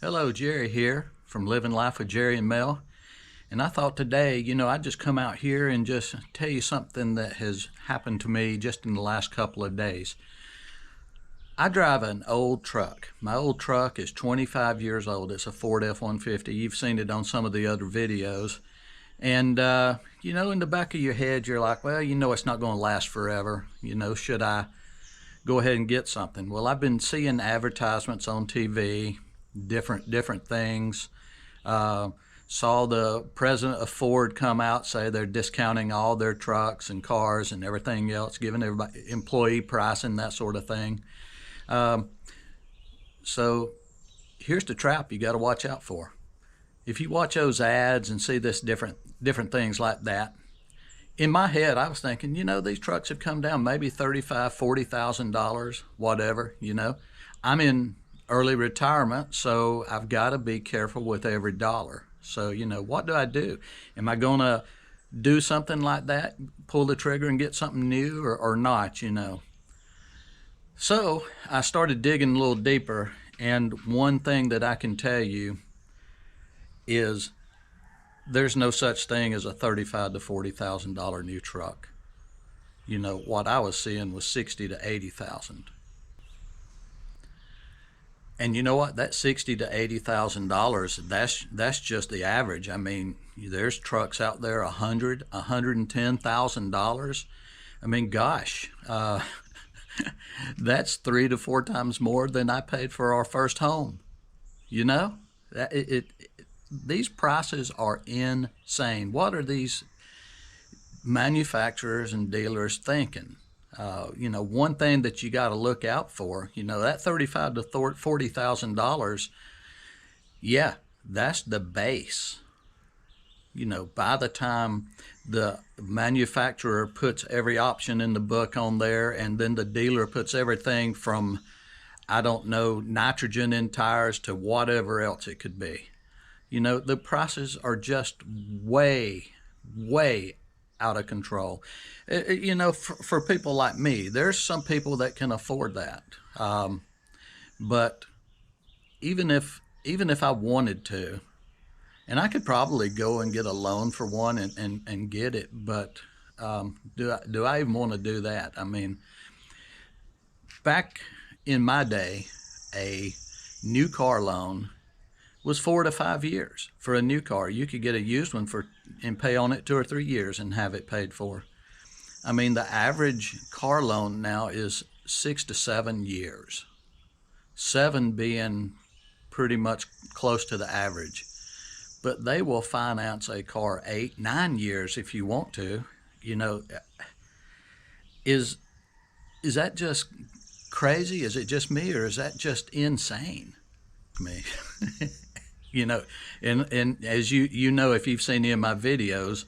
Hello, Jerry here from Living Life with Jerry and Mel. And I thought today, I'd just come out here and just tell you something that has happened to me just in the last couple of days. I drive an old truck. My old truck is 25 years old. It's a Ford F-150. You've seen it on some of the other videos. And, in the back of your head, you're like, well, it's not going to last forever. Should I go ahead and get something? Well, I've been seeing advertisements on TV, different things. Saw the president of Ford come out, say they're discounting all their trucks and cars and everything else, giving everybody employee pricing, that sort of thing. So here's the trap you got to watch out for. If you watch those ads and see this different things like that, in my head I was thinking, these trucks have come down maybe $35,000, $40,000, whatever. I'm in early retirement, so I've got to be careful with every dollar. So what do I do? Am I gonna do something like that, pull the trigger and get something new, or not? So I started digging a little deeper, and one thing that I can tell you is there's no such thing as a $35,000 to $40,000 new truck. What I was seeing was $60,000 to $80,000. And you know what? That $60,000 to $80,000, that's just the average. I mean, there's trucks out there $100,000, $110,000. I mean, gosh, that's 3 to 4 times more than I paid for our first home. These prices are insane. What are these manufacturers and dealers thinking? One thing that you got to look out for, that $35,000 to $40,000, yeah, that's the base. By the time the manufacturer puts every option in the book on there, and then the dealer puts everything from, I don't know, nitrogen in tires to whatever else it could be. The prices are just way out of control. For people like me, there's some people that can afford that. But even if I wanted to, and I could probably go and get a loan for one and get it, but do I even want to do that? I mean, back in my day, a new car loan was 4 to 5 years for a new car. You could get a used one and pay on it 2 or 3 years and have it paid for. I mean, the average car loan now is 6 to 7 years. 7 being pretty much close to the average. But they will finance a car 8, 9 years if you want to. Is that just crazy? Is it just me, or is that just insane? Me. And as if you've seen any of my videos,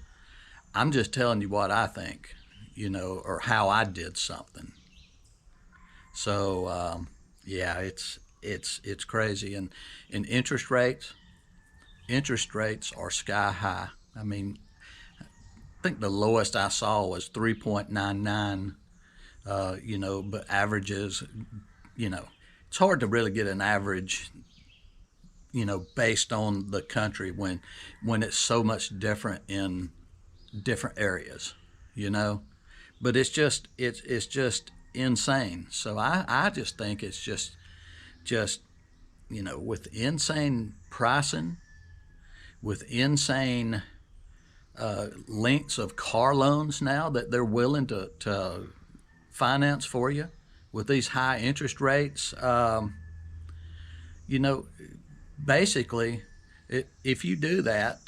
I'm just telling you what I think, or how I did something. So yeah, it's crazy. And interest rates are sky high. I mean, I think the lowest I saw was 3.99. But averages, it's hard to really get an average, based on the country when it's so much different in different areas, but it's just insane. So I just think it's just with insane pricing, with insane lengths of car loans now that they're willing to finance for you, with these high interest rates, basically, if you do that,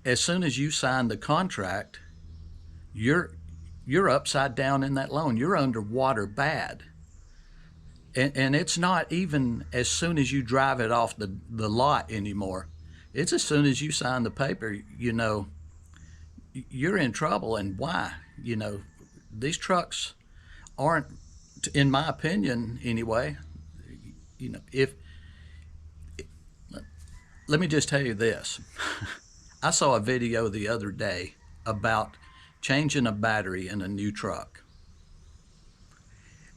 as soon as you sign the contract, you're upside down in that loan. You're underwater bad. And it's not even as soon as you drive it off the lot anymore. It's as soon as you sign the paper, you're in trouble. And why? These trucks aren't, in my opinion anyway, let me just tell you this. I saw a video the other day about changing a battery in a new truck.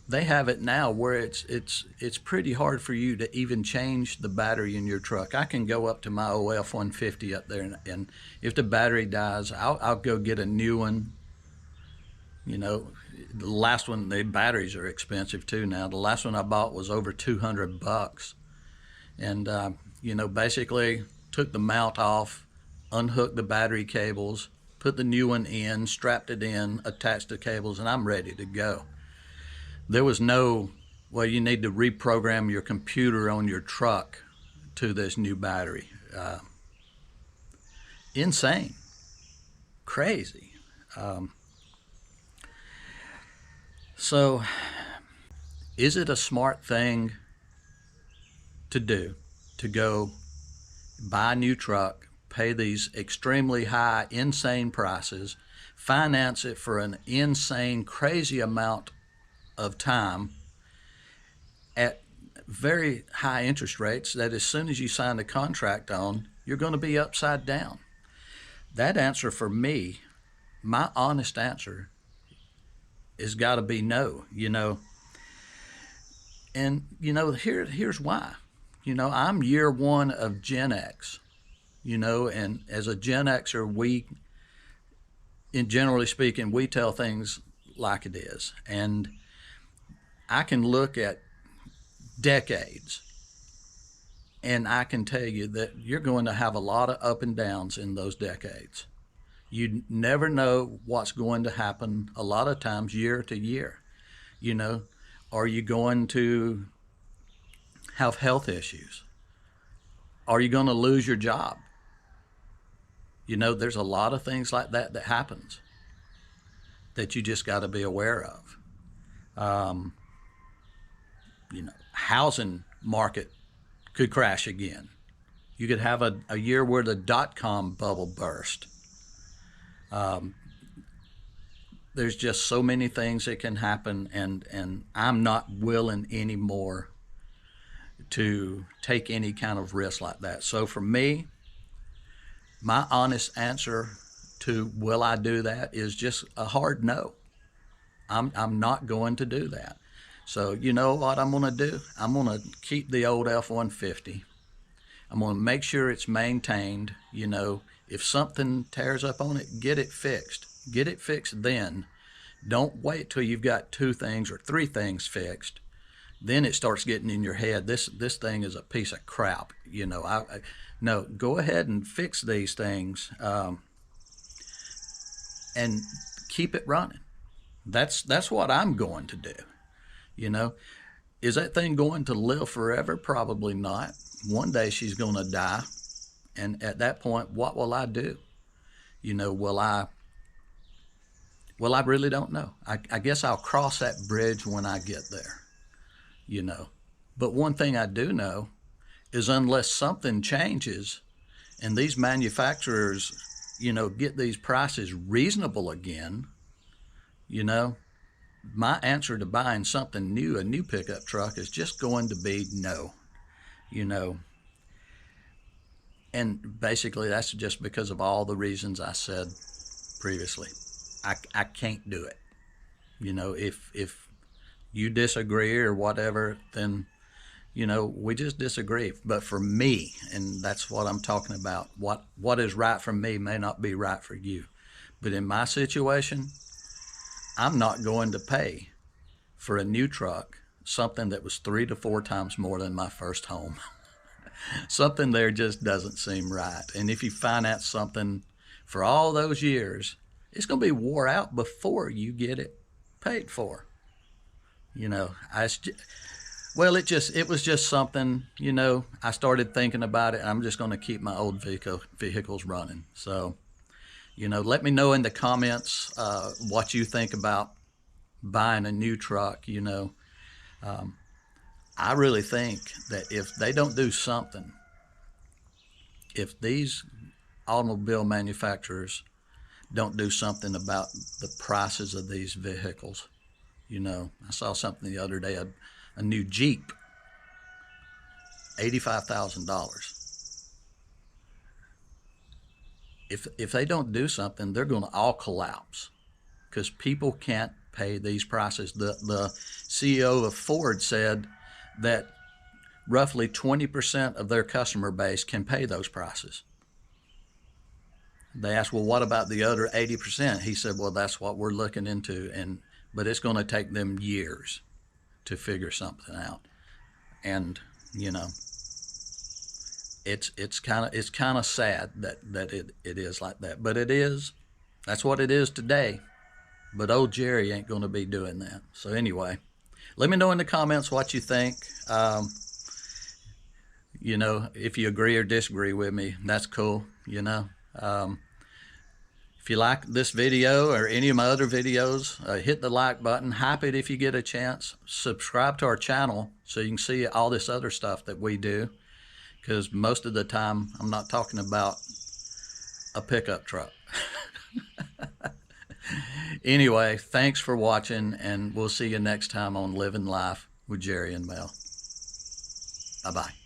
they have it now where it's pretty hard for you to even change the battery in your truck. I can go up to my old F-150 up there, and if the battery dies, I'll go get a new one. You know, the last one, the batteries are expensive too now. The last one I bought was over $200, and basically took the mount off, unhooked the battery cables, put the new one in, strapped it in, attached the cables, and I'm ready to go. There was no, well, you need to reprogram your computer on your truck to this new battery. Insane, crazy. So, is it a smart thing to do to go buy a new truck, pay these extremely high, insane prices, finance it for an insane, crazy amount of time at very high interest rates that as soon as you sign the contract on, you're going to be upside down? That answer for me, my honest answer, has got to be no, And, here's why. I'm year one of Gen X, and as a Gen Xer, generally speaking, we tell things like it is. And I can look at decades and I can tell you that you're going to have a lot of up and downs in those decades. You never know what's going to happen a lot of times year to year. Are you going to have health issues? Are you going to lose your job? There's a lot of things like that happens that you just got to be aware of. Housing market could crash again. You could have a year where the dot-com bubble burst. There's just so many things that can happen, and I'm not willing anymore to take any kind of risk like that. So for me, my honest answer to will I do that is just a hard no. I'm not going to do that. So you know what I'm going to do? I'm going to keep the old F-150. I'm going to make sure it's maintained. If something tears up on it, get it fixed. Get it fixed then. Don't wait till you've got 2 things or 3 things fixed. Then it starts getting in your head, this thing is a piece of crap. No, go ahead and fix these things, and keep it running. That's what I'm going to do. Is that thing going to live forever? Probably not. One day she's going to die, and at that point, what will I do? Will I really don't know. I guess I'll cross that bridge when I get there. But one thing I do know is unless something changes and these manufacturers, get these prices reasonable again, my answer to buying something new, a new pickup truck, is just going to be no. And basically that's just because of all the reasons I said previously. I can't do it. If you disagree or whatever, then we just disagree. But for me, and that's what I'm talking about, what is right for me may not be right for you. But in my situation, I'm not going to pay for a new truck something that was 3 to 4 times more than my first home. Something there just doesn't seem right. And if you finance something for all those years, it's going to be wore out before you get it paid for. It was just something, I started thinking about it, and I'm just going to keep my old vehicles running. So, let me know in the comments what you think about buying a new truck. I really think that if they don't do something, if these automobile manufacturers don't do something about the prices of these vehicles, I saw something the other day, a new Jeep, $85,000. If they don't do something, they're going to all collapse because people can't pay these prices. The CEO of Ford said that roughly 20% of their customer base can pay those prices. They asked, well, what about the other 80%? He said, well, that's what we're looking into, but it's going to take them years to figure something out. And you know, it's kind of sad that it is like that, but that's what it is today. But old Jerry ain't going to be doing that. So anyway, let me know in the comments what you think. You know, if you agree or disagree with me, that's cool. You know, if you like this video or any of my other videos, hit the like button, hype it if you get a chance, subscribe to our channel so you can see all this other stuff that we do, because most of the time I'm not talking about a pickup truck. Anyway, thanks for watching, and we'll see you next time on Living Life with Jerry and Mel. Bye-bye.